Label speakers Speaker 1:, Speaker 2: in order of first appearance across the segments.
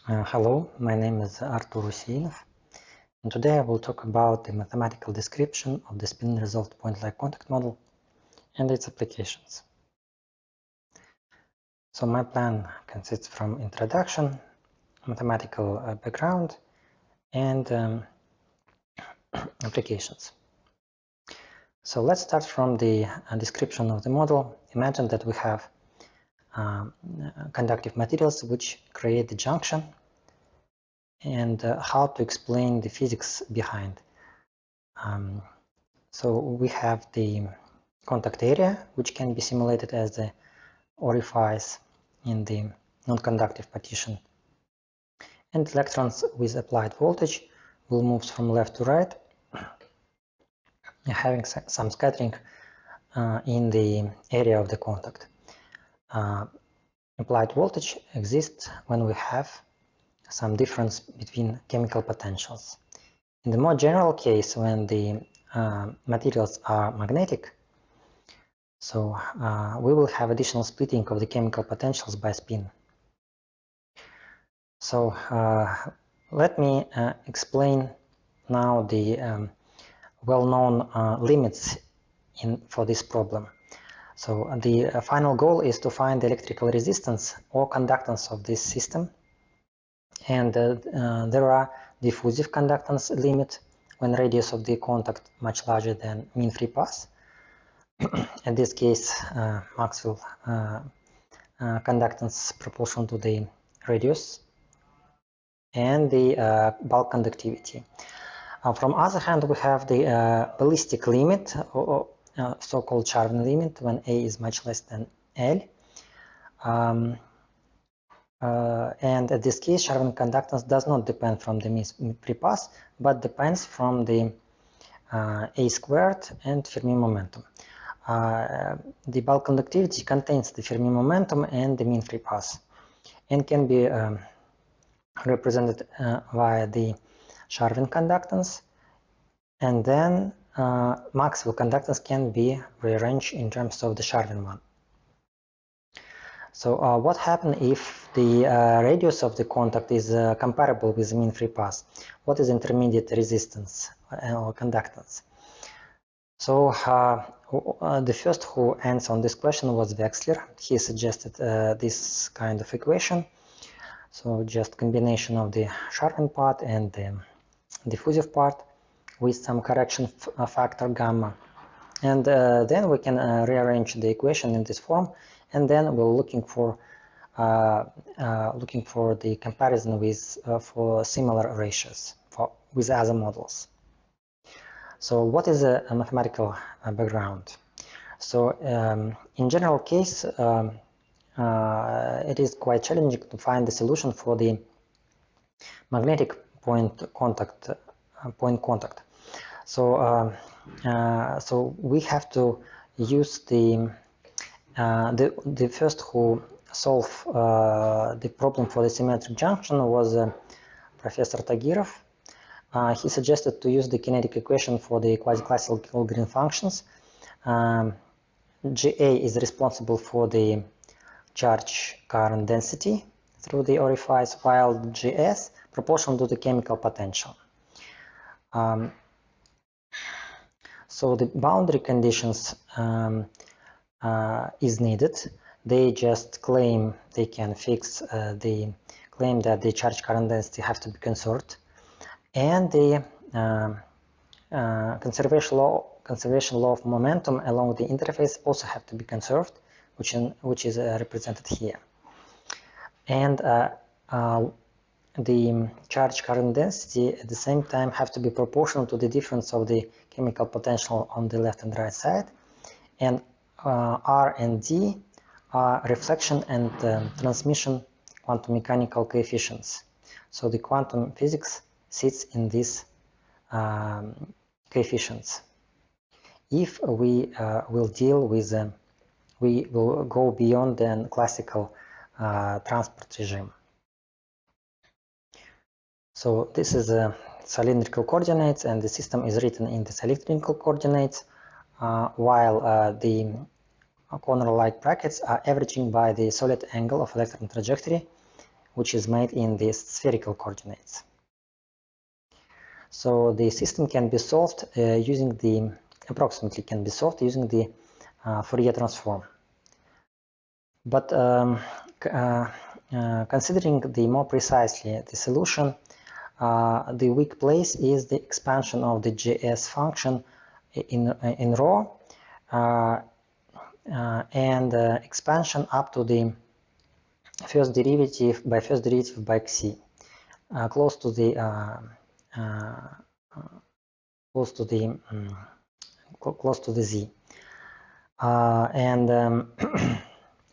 Speaker 1: Hello, my name is Artur Useinov, and today I will talk about the mathematical description of the spin-resolved point-like contact model and its applications. So my plan consists from introduction, mathematical background, and applications. So let's start from the description of the model. Imagine that we have conductive materials which create the junction, and how to explain the physics behind. So we have the contact area, which can be simulated as the orifice in the non-conductive partition. And electrons with applied voltage will move from left to right, having some scattering in the area of the contact. Applied voltage exists when we have some difference between chemical potentials. In the more general case, when the materials are magnetic, so we will have additional splitting of the chemical potentials by spin. So let me explain now the well-known limits for this problem. So the final goal is to find the electrical resistance or conductance of this system. And there are diffusive conductance limit when radius of the contact much larger than mean free path. In this case, Maxwell conductance proportional to the radius and the bulk conductivity. From other hand, we have the ballistic limit, or so-called Charvin limit, when A is much less than L. And in this case, Charvin conductance does not depend from the mean free path, but depends from the A squared and Fermi momentum. The bulk conductivity contains the Fermi momentum and the mean free path, and can be represented via the Charvin conductance, and then Maxwell conductance can be rearranged in terms of the Charvin one. So what happens if the radius of the contact is comparable with the mean free path? What is intermediate resistance or conductance? So the first who answered on this question was Wechsler. He suggested this kind of equation. So just combination of the Charvin part and the diffusive part with some correction factor gamma. And then we can rearrange the equation in this form, and then we're looking for the comparison with for similar ratios with other models. So what is a mathematical background? So in general case, it is quite challenging to find the solution for the magnetic point contact. So so we have to use the first who solved the problem for the symmetric junction was Professor Tagirov. He suggested to use the kinetic equation for the quasi-classical green functions. GA is responsible for the charge current density through the orifice, while GS proportional to the chemical potential. So the boundary conditions is needed. They just claim they can fix the claim that the charge current density have to be conserved, and the conservation law of momentum along the interface also have to be conserved, which is represented here. And the charge current density at the same time have to be proportional to the difference of the chemical potential on the left and right side, and R and D are reflection and transmission quantum mechanical coefficients. So the quantum physics sits in these coefficients. If we will deal with we will go beyond the classical transport regime. So this is cylindrical coordinates, and the system is written in the cylindrical coordinates, while the corner-like brackets are averaging by the solid angle of electron trajectory, which is made in the spherical coordinates. So the system can be solved approximately can be solved using the Fourier transform. But considering the more precisely the solution, the weak place is the expansion of the GS function in rho and expansion up to the first derivative by xc, close to the z.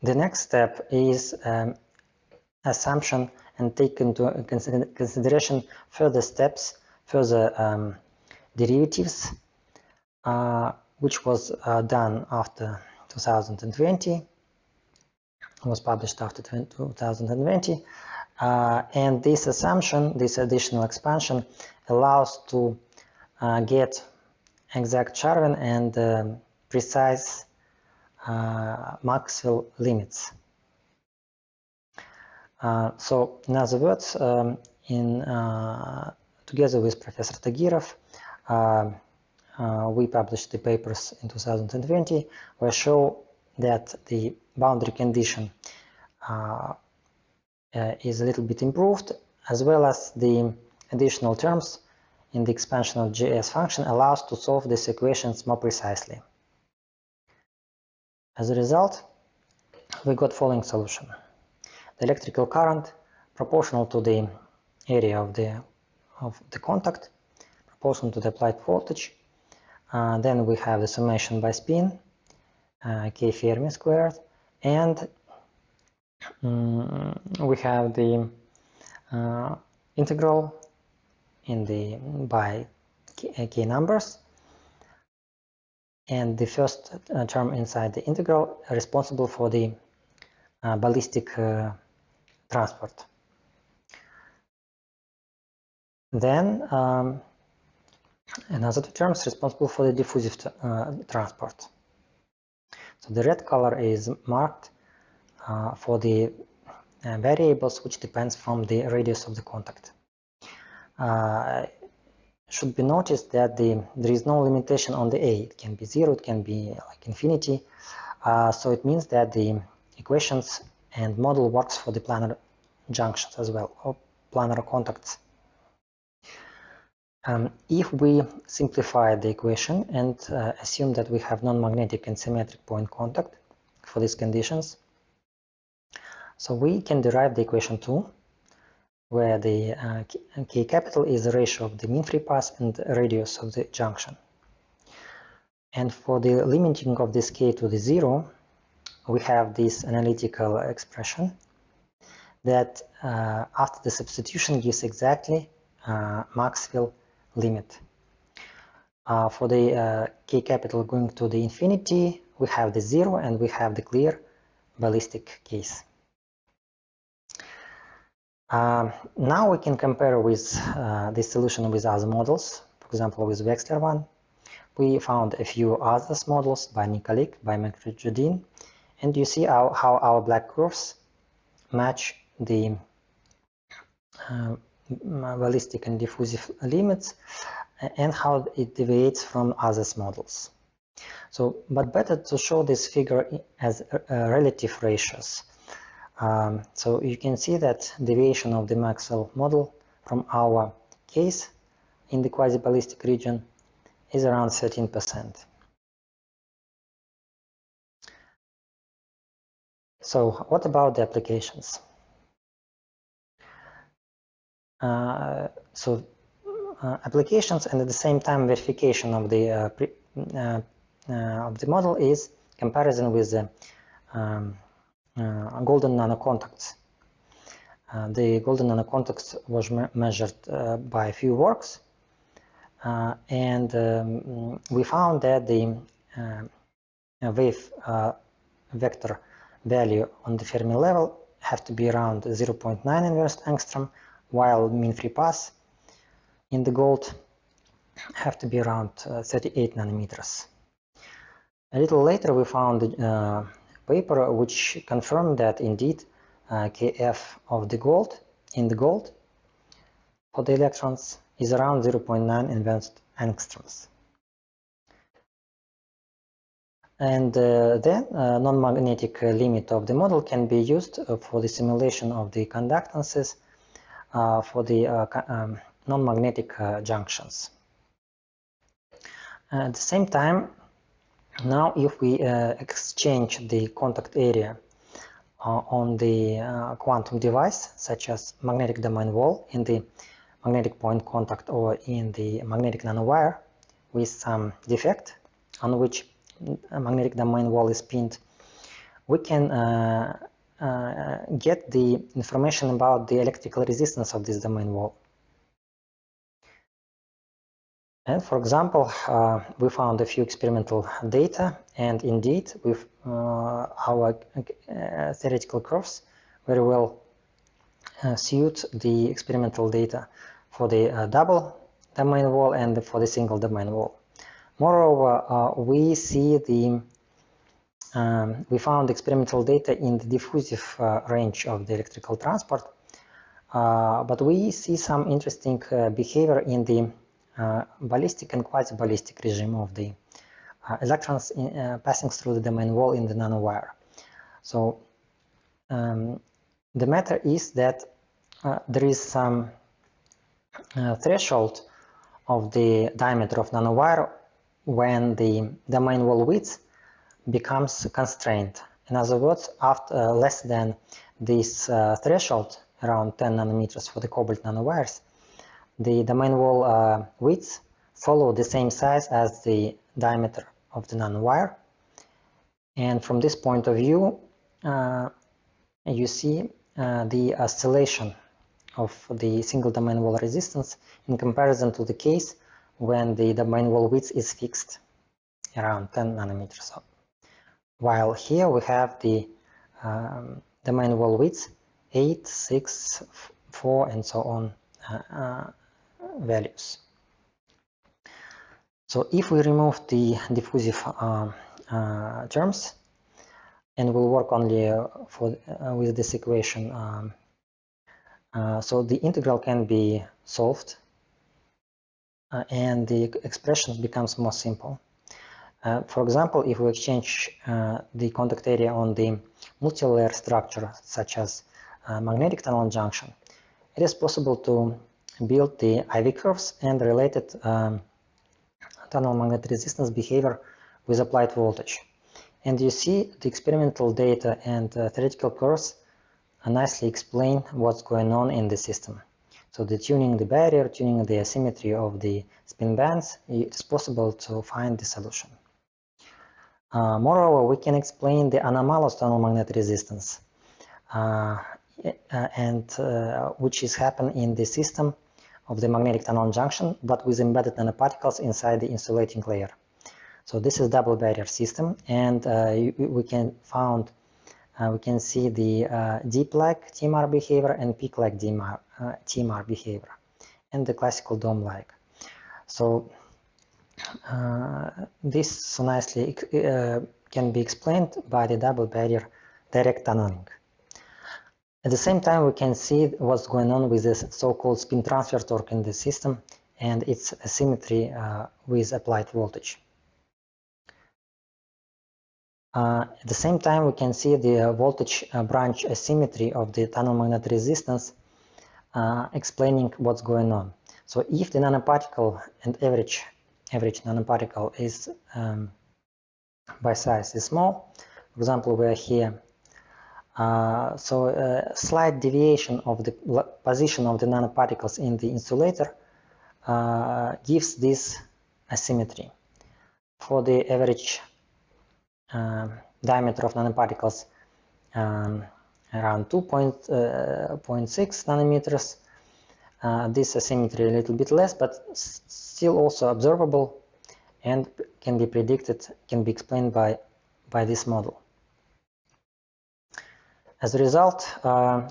Speaker 1: The next step is assumption and take into consideration further steps, further derivatives, which was done after 2020, was published after 2020, and this assumption, this additional expansion, allows to get exact Charvin and precise Maxwell limits. So, in other words, together with Professor Tagirov, we published the papers in 2020 where show that the boundary condition is a little bit improved, as well as the additional terms in the expansion of GS function allows to solve these equations more precisely. As a result, we got following solution. The electrical current proportional to the area of the contact, proportional to the applied voltage. Then we have the summation by spin, K Fermi squared, and we have the integral by K numbers, and the first term inside the integral responsible for the ballistic transport. Then another two terms responsible for the diffusive transport. So the red color is marked for the variables which depends from the radius of the contact. Should be noticed that there is no limitation on the A. It can be 0, it can be like infinity. So it means that the equations and model works for the planar junctions as well, or planar contacts. If we simplify the equation and assume that we have non-magnetic and symmetric point contact for these conditions, so we can derive the equation 2, where the K capital is the ratio of the mean free path and radius of the junction. And for the limiting of this K to the 0, we have this analytical expression that after the substitution gives exactly Maxwell limit. For the K capital going to the infinity, we have the 0 and we have the clear ballistic case. Now we can compare with this solution with other models, for example with Wexler one. We found a few other models by Nikolic, by McJudin, and you see how our black curves match the ballistic and diffusive limits and how it deviates from other models. So, but better to show this figure as relative ratios. So you can see that deviation of the Maxwell model from our case in the quasi-ballistic region is around 13%. So what about the applications? Applications and at the same time verification of the model is comparison with the golden nanocontacts. The golden nanocontacts was measured by a few works, and we found that the wave vector value on the Fermi level have to be around 0.9 inverse angstrom, while mean free path in the gold have to be around 38 nanometers. A little later we found a paper which confirmed that indeed kF of the gold in the gold for the electrons is around 0.9 advanced angstroms. And then non-magnetic limit of the model can be used for the simulation of the conductances for the non-magnetic junctions. At the same time, now if we exchange the contact area on the quantum device, such as magnetic domain wall in the magnetic point contact or in the magnetic nanowire with some defect on which a magnetic domain wall is pinned, we can get the information about the electrical resistance of this domain wall. And for example, we found a few experimental data, and indeed with our theoretical curves very well suit the experimental data for the double domain wall and for the single domain wall. Moreover, we see the we found experimental data in the diffusive range of the electrical transport, but we see some interesting behavior in the ballistic and quasi-ballistic regime of the electrons passing through the domain wall in the nanowire. So the matter is that there is some threshold of the diameter of nanowire when the domain wall width becomes constrained. In other words, after less than this threshold, around 10 nanometers for the cobalt nanowires, the domain wall widths follow the same size as the diameter of the nanowire. And from this point of view, you see the oscillation of the single domain wall resistance in comparison to the case when the domain wall width is fixed around 10 nanometers. While here we have the domain wall width 8, 6, 4, and so on values. So if we remove the diffusive terms and we'll work only with this equation, so the integral can be solved and the expression becomes more simple. For example, if we exchange the contact area on the multi-layer structure, such as magnetic tunnel junction, it is possible to build the IV curves and related tunnel magnetic resistance behavior with applied voltage. And you see the experimental data and theoretical curves nicely explain what's going on in the system. So the tuning the barrier, tuning the asymmetry of the spin bands, it's possible to find the solution. Moreover, we can explain the anomalous tunnel magnetic resistance, which is happening in the system of the magnetic tunnel junction, but with embedded nanoparticles inside the insulating layer. So this is double barrier system, and we can see the deep-like TMR behavior and peak-like TMR behavior, and the classical dome-like. So this nicely can be explained by the double barrier direct tunneling. At the same time, we can see what's going on with this so-called spin transfer torque in the system and its asymmetry with applied voltage. At the same time, we can see the voltage branch asymmetry of the tunnel magnetic resistance explaining what's going on. So if the nanoparticle and average nanoparticle is by size is small, for example, we are here, so a slight deviation of the position of the nanoparticles in the insulator gives this asymmetry. For the average diameter of nanoparticles around 2.6 nanometers, this asymmetry a little bit less, but still also observable and can be predicted, can be explained by this model. As a result,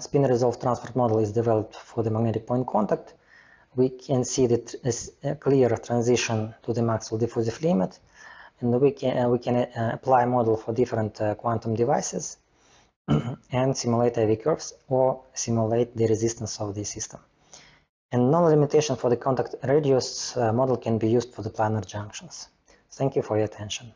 Speaker 1: spin resolved transport model is developed for the magnetic point contact. We can see that a clear transition to the Maxwell diffusive limit, and we can apply model for different quantum devices. and simulate IV curves or simulate the resistance of the system. And no limitation for the contact radius model can be used for the planar junctions. Thank you for your attention.